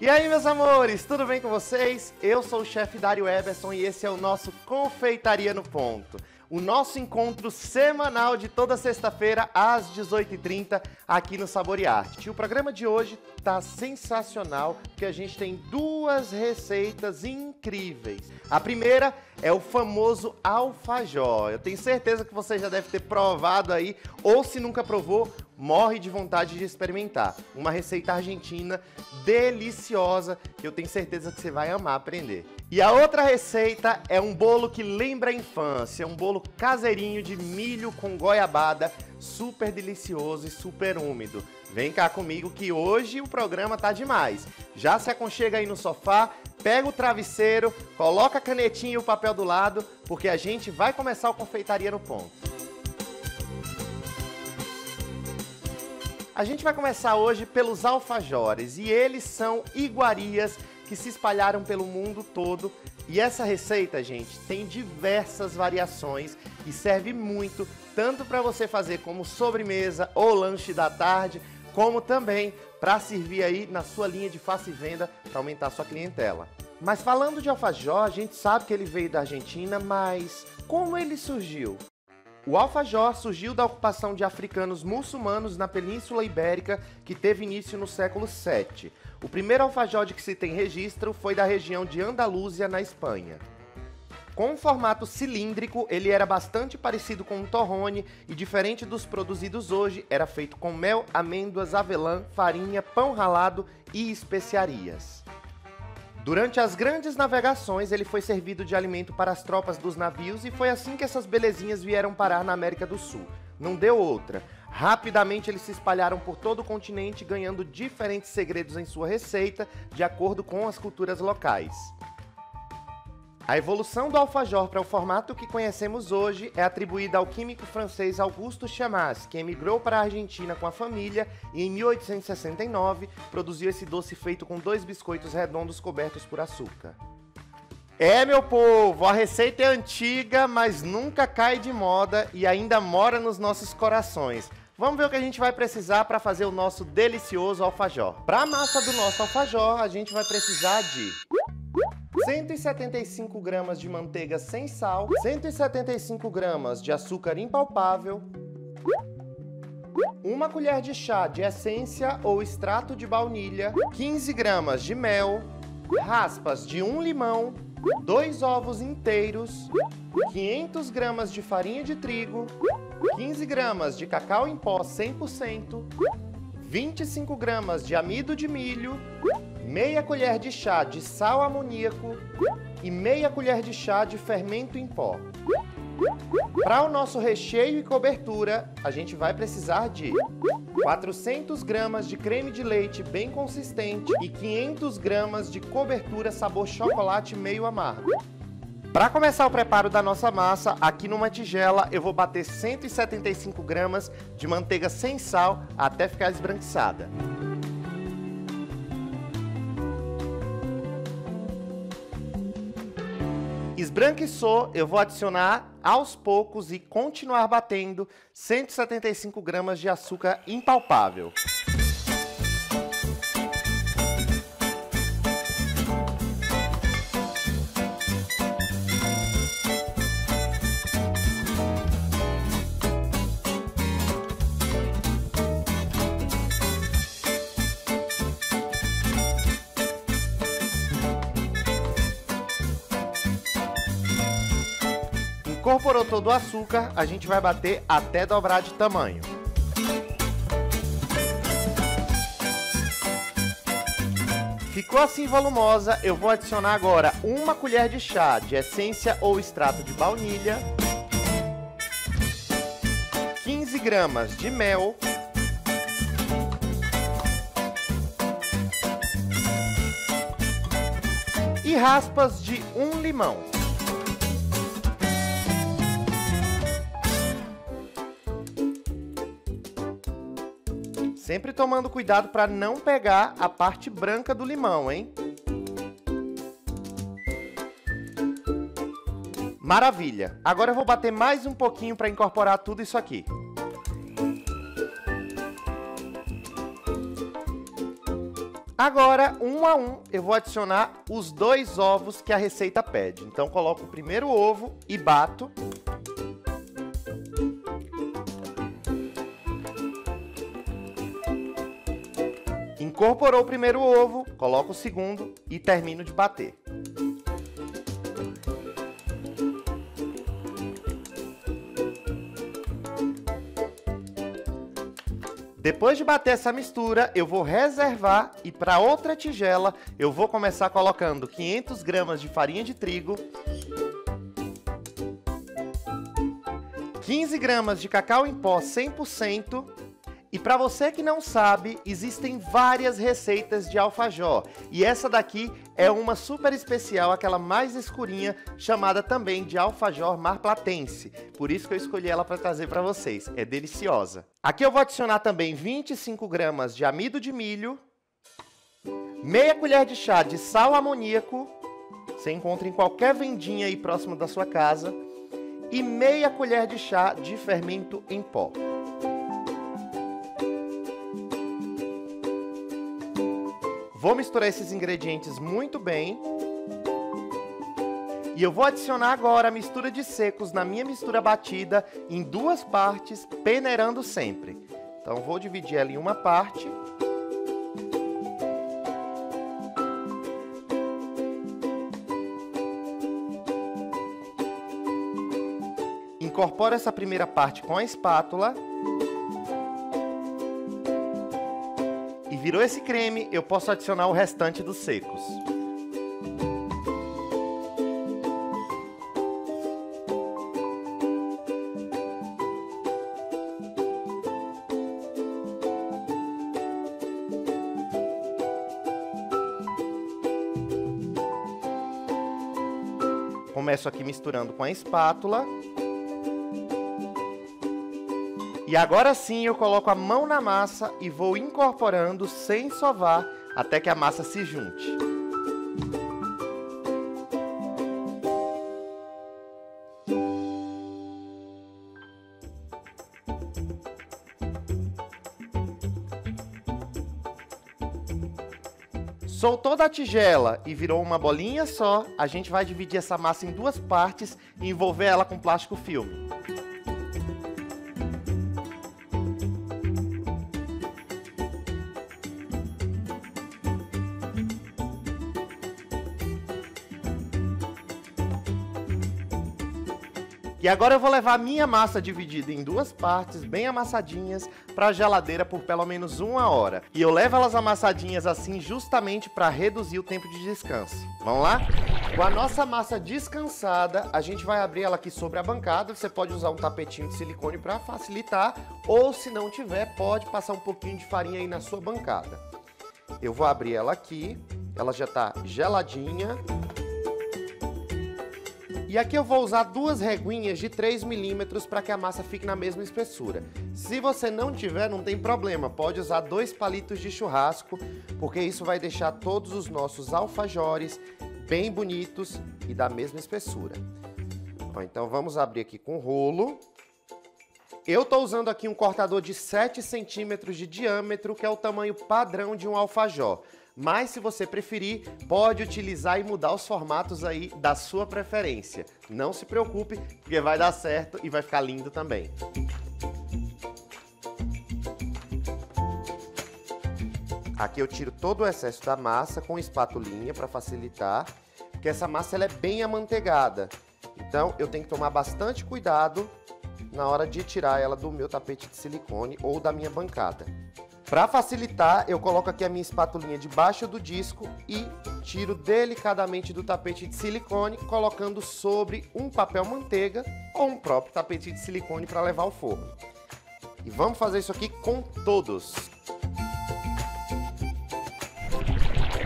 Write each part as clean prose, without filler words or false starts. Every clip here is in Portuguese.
E aí, meus amores, tudo bem com vocês? Eu sou o chefe Dário Eberson e esse é o nosso Confeitaria no Ponto. O nosso encontro semanal de toda sexta-feira às 18h30 aqui no Sabor e Arte. E o programa de hoje tá sensacional porque a gente tem duas receitas incríveis. A primeira é o famoso alfajor. Eu tenho certeza que você já deve ter provado aí, ou se nunca provou, morre de vontade de experimentar. Uma receita argentina deliciosa que eu tenho certeza que você vai amar aprender. E a outra receita é um bolo que lembra a infância, um bolo caseirinho de milho com goiabada, super delicioso e super úmido. Vem cá comigo que hoje o programa tá demais. Já se aconchega aí no sofá, pega o travesseiro, coloca a canetinha e o papel do lado, porque a gente vai começar o Confeitaria no Ponto. A gente vai começar hoje pelos alfajores e eles são iguarias que se espalharam pelo mundo todo. E essa receita, gente, tem diversas variações e serve muito tanto para você fazer como sobremesa ou lanche da tarde, como também para servir aí na sua linha de fácil venda para aumentar a sua clientela. Mas falando de alfajor, a gente sabe que ele veio da Argentina, mas como ele surgiu? O alfajor surgiu da ocupação de africanos muçulmanos na Península Ibérica, que teve início no século VII. O primeiro alfajor de que se tem registro foi da região de Andaluzia, na Espanha. Com um formato cilíndrico, ele era bastante parecido com um torrone e, diferente dos produzidos hoje, era feito com mel, amêndoas, avelã, farinha, pão ralado e especiarias. Durante as grandes navegações, ele foi servido de alimento para as tropas dos navios e foi assim que essas belezinhas vieram parar na América do Sul. Não deu outra. Rapidamente eles se espalharam por todo o continente, ganhando diferentes segredos em sua receita, de acordo com as culturas locais. A evolução do alfajor para o formato que conhecemos hoje é atribuída ao químico francês Auguste Chamaz, que emigrou para a Argentina com a família e em 1869 produziu esse doce feito com 2 biscoitos redondos cobertos por açúcar. É, meu povo, a receita é antiga, mas nunca cai de moda e ainda mora nos nossos corações. Vamos ver o que a gente vai precisar para fazer o nosso delicioso alfajor. Para a massa do nosso alfajor, a gente vai precisar de 175 gramas de manteiga sem sal, 175 gramas de açúcar impalpável, 1 colher de chá de essência ou extrato de baunilha, 15 gramas de mel, raspas de 1 limão, 2 ovos inteiros, 500 gramas de farinha de trigo, 15 gramas de cacau em pó 100%, 25 gramas de amido de milho, meia colher de chá de sal amoníaco e meia colher de chá de fermento em pó. Para o nosso recheio e cobertura, a gente vai precisar de 400 gramas de creme de leite bem consistente e 500 gramas de cobertura sabor chocolate meio amargo. Para começar o preparo da nossa massa, aqui numa tigela eu vou bater 175 gramas de manteiga sem sal até ficar esbranquiçada. Esbranquiçou, eu vou adicionar aos poucos e continuar batendo 175 gramas de açúcar impalpável. Incorporou todo o açúcar, a gente vai bater até dobrar de tamanho. Ficou assim volumosa, eu vou adicionar agora 1 colher de chá de essência ou extrato de baunilha, 15 gramas de mel, e raspas de 1 limão. Sempre tomando cuidado para não pegar a parte branca do limão, hein? Maravilha! Agora eu vou bater mais um pouquinho para incorporar tudo isso aqui. Agora, um a um, eu vou adicionar os 2 ovos que a receita pede. Então, coloco o primeiro ovo e bato. Incorporou o primeiro ovo, coloco o segundo e termino de bater. Depois de bater essa mistura, eu vou reservar e para outra tigela eu vou começar colocando 500 gramas de farinha de trigo, 15 gramas de cacau em pó 100%. E para você que não sabe, existem várias receitas de alfajor. E essa daqui é uma super especial, aquela mais escurinha, chamada também de alfajor marplatense. Por isso que eu escolhi ela para trazer para vocês. É deliciosa. Aqui eu vou adicionar também 25 gramas de amido de milho, meia colher de chá de sal amoníaco, você encontra em qualquer vendinha aí próximo da sua casa, e meia colher de chá de fermento em pó. Vou misturar esses ingredientes muito bem. E eu vou adicionar agora a mistura de secos na minha mistura batida em 2 partes, peneirando sempre. Então vou dividir ela em uma parte. Incorporo essa primeira parte com a espátula. Virou esse creme, eu posso adicionar o restante dos secos. Começo aqui misturando com a espátula. E agora sim eu coloco a mão na massa e vou incorporando sem sovar até que a massa se junte. Soltou da tigela e virou uma bolinha só, a gente vai dividir essa massa em 2 partes e envolver ela com plástico filme. E agora eu vou levar a minha massa dividida em 2 partes, bem amassadinhas, para a geladeira por pelo menos 1 hora. E eu levo elas amassadinhas assim justamente para reduzir o tempo de descanso. Vamos lá? Com a nossa massa descansada, a gente vai abrir ela aqui sobre a bancada. Você pode usar um tapetinho de silicone para facilitar, ou se não tiver, pode passar um pouquinho de farinha aí na sua bancada. Eu vou abrir ela aqui, ela já está geladinha. E aqui eu vou usar 2 reguinhas de 3 milímetros para que a massa fique na mesma espessura. Se você não tiver, não tem problema, pode usar 2 palitos de churrasco, porque isso vai deixar todos os nossos alfajores bem bonitos e da mesma espessura. Bom, então vamos abrir aqui com o rolo. Eu estou usando aqui um cortador de 7 centímetros de diâmetro, que é o tamanho padrão de um alfajor. Mas se você preferir, pode utilizar e mudar os formatos aí da sua preferência. Não se preocupe, porque vai dar certo e vai ficar lindo também. Aqui eu tiro todo o excesso da massa com espatulinha para facilitar, porque essa massa ela é bem amanteigada. Então eu tenho que tomar bastante cuidado na hora de tirar ela do meu tapete de silicone ou da minha bancada. Para facilitar, eu coloco aqui a minha espatulinha debaixo do disco e tiro delicadamente do tapete de silicone, colocando sobre um papel manteiga ou um próprio tapete de silicone para levar ao forno. E vamos fazer isso aqui com todos.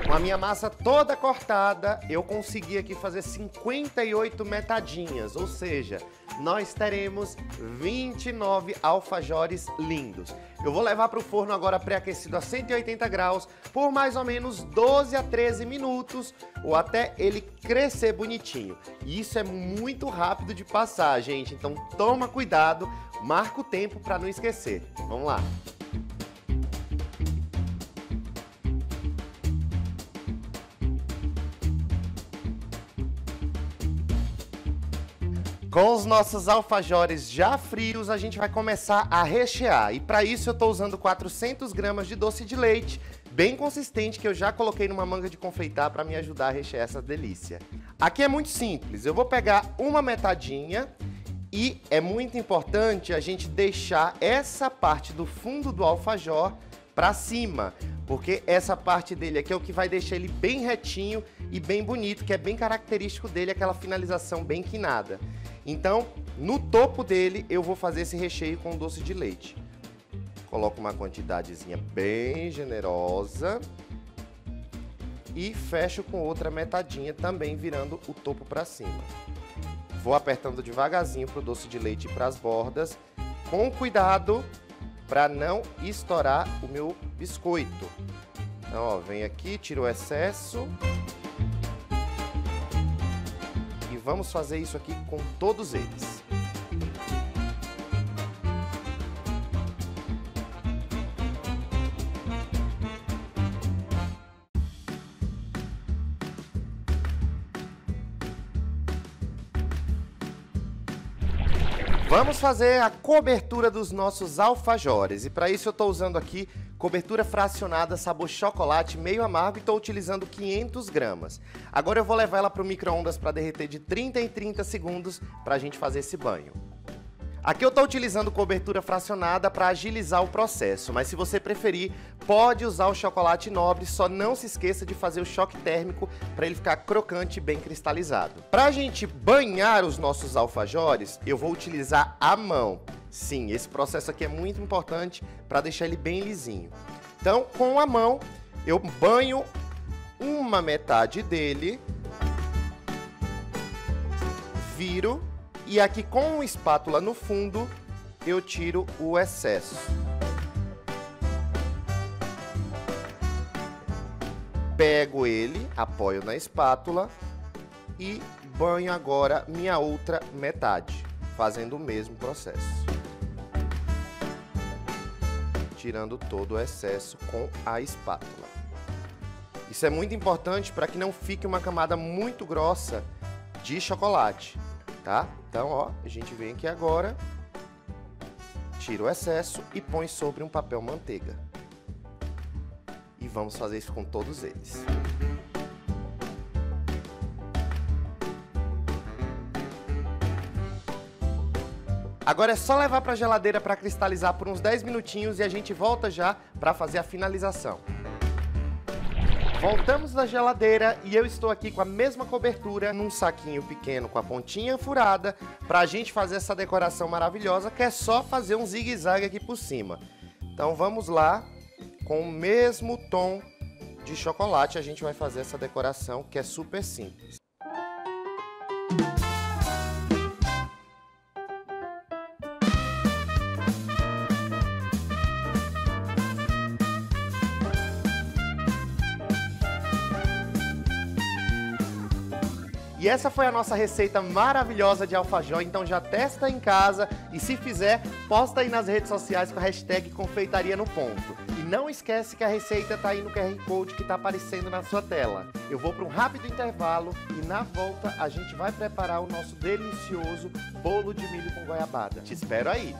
Com a minha massa toda cortada, eu consegui aqui fazer 58 metadinhas, ou seja, nós teremos 29 alfajores lindos. Eu vou levar para o forno agora pré-aquecido a 180 graus por mais ou menos 12 a 13 minutos ou até ele crescer bonitinho. E isso é muito rápido de passar, gente, então toma cuidado, marca o tempo para não esquecer. Vamos lá. Com os nossos alfajores já frios, a gente vai começar a rechear. E para isso eu estou usando 400 gramas de doce de leite, bem consistente, que eu já coloquei numa manga de confeitar para me ajudar a rechear essa delícia. Aqui é muito simples, eu vou pegar uma metadinha e é muito importante a gente deixar essa parte do fundo do alfajor para cima, porque essa parte dele aqui é o que vai deixar ele bem retinho e bem bonito, que é bem característico dele, aquela finalização bem quinada. Então, no topo dele, eu vou fazer esse recheio com doce de leite. Coloco uma quantidadezinha bem generosa e fecho com outra metadinha, também virando o topo para cima. Vou apertando devagarzinho para o doce de leite ir para as bordas, com cuidado para não estourar o meu biscoito. Então, ó, vem aqui, tira o excesso. E vamos fazer isso aqui com todos eles. Vamos fazer a cobertura dos nossos alfajores. E para isso eu estou usando aqui cobertura fracionada sabor chocolate meio amargo e estou utilizando 500 gramas. Agora eu vou levar ela para o micro-ondas para derreter de 30 em 30 segundos para a gente fazer esse banho. Aqui eu estou utilizando cobertura fracionada para agilizar o processo, mas se você preferir, pode usar o chocolate nobre, só não se esqueça de fazer o choque térmico para ele ficar crocante e bem cristalizado. Para a gente banhar os nossos alfajores, eu vou utilizar a mão. Sim, esse processo aqui é muito importante para deixar ele bem lisinho. Então, com a mão, eu banho uma metade dele, viro. E aqui com uma espátula no fundo, eu tiro o excesso. Pego ele, apoio na espátula e banho agora minha outra metade, fazendo o mesmo processo. Tirando todo o excesso com a espátula. Isso é muito importante para que não fique uma camada muito grossa de chocolate. Tá? Então, ó, a gente vem aqui agora, tira o excesso e põe sobre um papel manteiga. E vamos fazer isso com todos eles. Agora é só levar para a geladeira para cristalizar por uns 10 minutinhos e a gente volta já para fazer a finalização. Voltamos da geladeira e eu estou aqui com a mesma cobertura num saquinho pequeno com a pontinha furada para a gente fazer essa decoração maravilhosa, que é só fazer um zigue-zague aqui por cima. Então vamos lá, com o mesmo tom de chocolate a gente vai fazer essa decoração que é super simples. E essa foi a nossa receita maravilhosa de alfajor, então já testa em casa e se fizer, posta aí nas redes sociais com a hashtag Confeitaria no Ponto. E não esquece que a receita tá aí no QR Code que tá aparecendo na sua tela. Eu vou para um rápido intervalo e na volta a gente vai preparar o nosso delicioso bolo de milho com goiabada. Te espero aí!